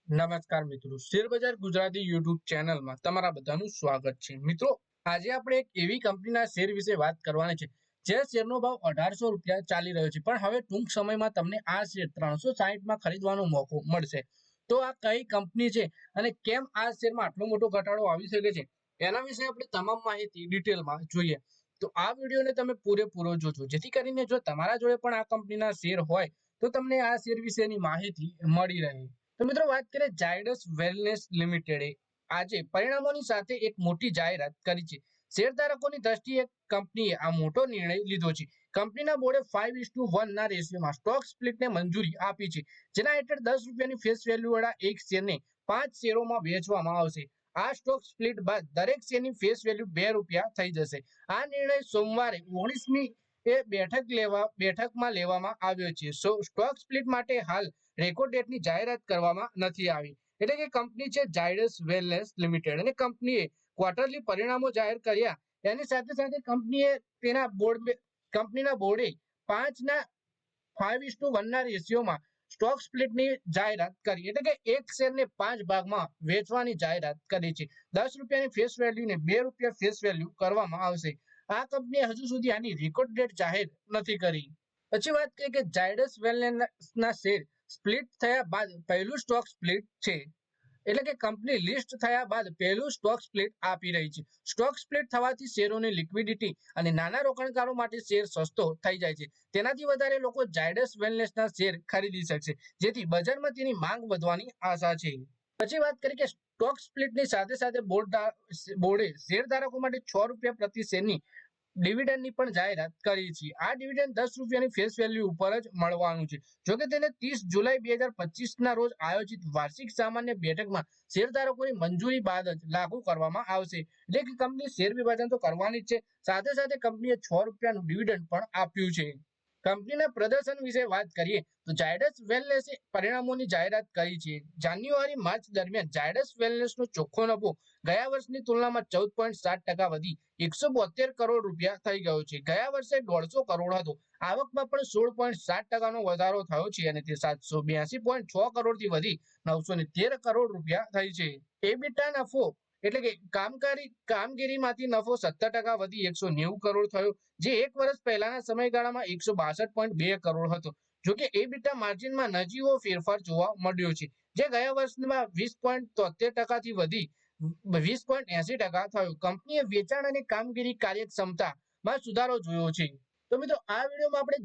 નમસ્કાર મિત્રો, શેરબજાર ગુજરાતી યુટ્યુબ ચેનલમાં તમારા બધાનું સ્વાગત છે। મિત્રો, આજે આપણે એક એવી કંપનીના શેર વિશે વાત કરવાની છે જે શેરનો ભાવ 1800 રૂપિયા ચાલી રહ્યો છે, પણ હવે ટૂંક સમયમાં તમને આ શેર 360 ખરીદવાનો મોકો મળશે। તો આ કઈ કંપની છે અને કેમ આ શેરમાં આટલો મોટો ઘટાડો આવી શકે છે, એના વિશે આપણે તમામ માહિતી ડિટેલમાં જોઈએ। તો આ વિડીયોને તમે પૂરેપૂરો જોજો, જેથી કરીને જો તમારા જોડે પણ આ કંપનીના શેર હોય તો તમને આ શેર વિશેની માહિતી મળી રહે। તો મિત્રો, વાત કરીએ ઝાયડસ વેલનેસ લિમિટેડે આજે પરિણામોની સાથે એક મોટી જાહેરાત કરી છે। શેરધારકોની દ્રષ્ટિએ કંપનીએ આ મોટો નિર્ણય લીધો છે। કંપનીના બોર્ડે 5:1 ના રેશિયોમાં સ્ટોક સ્પ્લિટને મંજૂરી આપી છે, જેના હેઠળ 10 રૂપિયાની ફેસ વેલ્યુ વાળા એક શેરને 5 શેરોમાં વેચવામાં આવશે। આ સ્ટોક સ્પ્લિટ બાદ દરેક શેરની ફેસ વેલ્યુ 2 રૂપિયા થઈ જશે। આ નિર્ણય સોમવારે 19મી બેઠકમાં લેવામાં આવ્યો છે। સ્ટોક સ્પ્લિટ માટે હાલ રેકોર્ડ ડેટની જાહેરાત કરવામાં નથી આવી। એટલે કે કંપની છે ઝાયડસ વેલનેસ લિમિટેડ, અને કંપનીએ ક્વાર્ટરલી પરિણામો જાહેર કર્યા એની સાથે સાથે કંપનીના બોર્ડે 5:1 ના રેશિયોમાં સ્ટોક સ્પ્લિટની જાહેરાત કરી, એટલે કે એક શેરને 5 ભાગમાં વેચવાની જાહેરાત કરી છે। 10 રૂપિયાની ફેસ વેલ્યુને 2 રૂપિયા ફેસ વેલ્યુ કરવામાં આવશે। આ કંપનીએ હજુ સુધી આની રેકોર્ડ ડેટ જાહેર નથી કરી। પછી વાત કરીએ કે ઝાયડસ વેલનેસના શેર સ્પ્લિટ થયા બાદ પહેલું સ્ટોક સ્પ્લિટ છે, એટલે કે કંપની લિસ્ટ થયા બાદ પહેલું સ્ટોક સ્પ્લિટ આપી રહી છે। સ્ટોક સ્પ્લિટ થવાથી શેરોની લિક્વિડિટી અને નાના રોકાણકારો માટે શેર સસ્તો થઈ જાય છે। તેનાથી વધારે લોકો ઝાયડસ વેલનેસના શેર ખરીદી શકશે, જેથી બજારમાં તેની માંગ વધવાની આશા છે। પછી વાત કરીએ કે સ્ટોક સ્પ્લિટની સાથે સાથે બોર્ડે શેરધારકો માટે 6 રૂપિયા પ્રતિ શેરની ડિવિડન્ડની પણ જાહેરાત કરી છે। આ ડિવિડન્ડ 10 રૂપિયાની ફેસ વેલ્યુ ઉપર જ મળવાનું છે। જોકે તેને 30 જુલાઈ 2025ના રોજ આયોજિત વાર્ષિક સામાન્ય બેઠકમાં શેરધારકોની મંજૂરી બાદ જ લાગુ કરવામાં આવશે। એટલે કે કંપની શેર વિભાજન તો કરવાની જ છે, સાથે સાથે કંપનીએ 6 રૂપિયાનું ડિવિડન્ડ પણ આપ્યું છે। કંપનીના પ્રદર્શન વિશે વાત કરીએ તો ઝાયડસ વેલનેસે પરિણામોની જાહેરાત કરી છે। જાન્યુઆરી-માર્ચ દરમિયાન ઝાયડસ વેલનેસનો ચોખ્ખો નફો ગયા વર્ષની તુલનામાં 14.7% વધી 172 કરોડ રૂપિયા થઈ ગયો છે। ગયા વર્ષે 150 કરોડ હતો। આવકમાં પણ 16.7%નો વધારો થયો છે, અને તે 782.6 કરોડથી વધી 913 કરોડ રૂપિયા થઈ છે। એબિટા નફો એટલે કે કામગીરીમાંથી નફો 17% વધી 190 કરોડ થયો, જે એક વર્ષ પહેલાના સમયગાળામાં 162.2 કરોડ હતો। જોકે એબિટા માર્જિનમાં નજીવો ફેરફાર જોવા મળ્યો છે, જે ગયા વર્ષમાં 20.73%થી વધી 20.80% થયો। કંપનીએ વેચાણ અને કામગીરી કાર્યક્ષમતામાં સુધારો જોયો છે। તો મિત્રો, આ વિડીયોમાં આપણે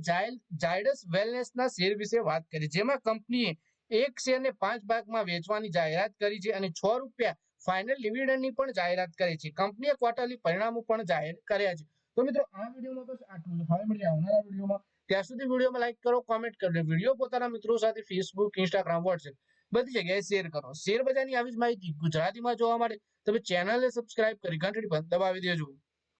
ઝાયડસ વેલનેસના શેર વિશે વાત કરી, જેમાં કંપનીએ એક શેરને 5 ભાગમાં વેચવાની જાહેરાત કરી છે અને 6 રૂપિયા ફાઇનલ ડિવિડન્ડની પણ જાહેરાત કરી છે। કંપનીએ ક્વાર્ટરલી પરિણામો પણ જાહેર કર્યા છે। તો મિત્રો, આ વિડીયોમાં બસ આટલું જ। હવે મળીએ આવનારા વિડીયોમાં। ત્યાં સુધી વિડીયોમાં લાઈક કરો, કોમેન્ટ કરો, વિડીયો પોતાના મિત્રો સાથે ફેસબુક, ઇન્સ્ટાગ્રામ, વોટ્સએપ બધી જગ્યાએ શેર કરો। શેર બજારની આવી જ માહિતી ગુજરાતીમાં જોવા માટે તમે ચેનલને સબસ્ક્રાઇબ કરી ઘંટડી પર દબાવી દેજો।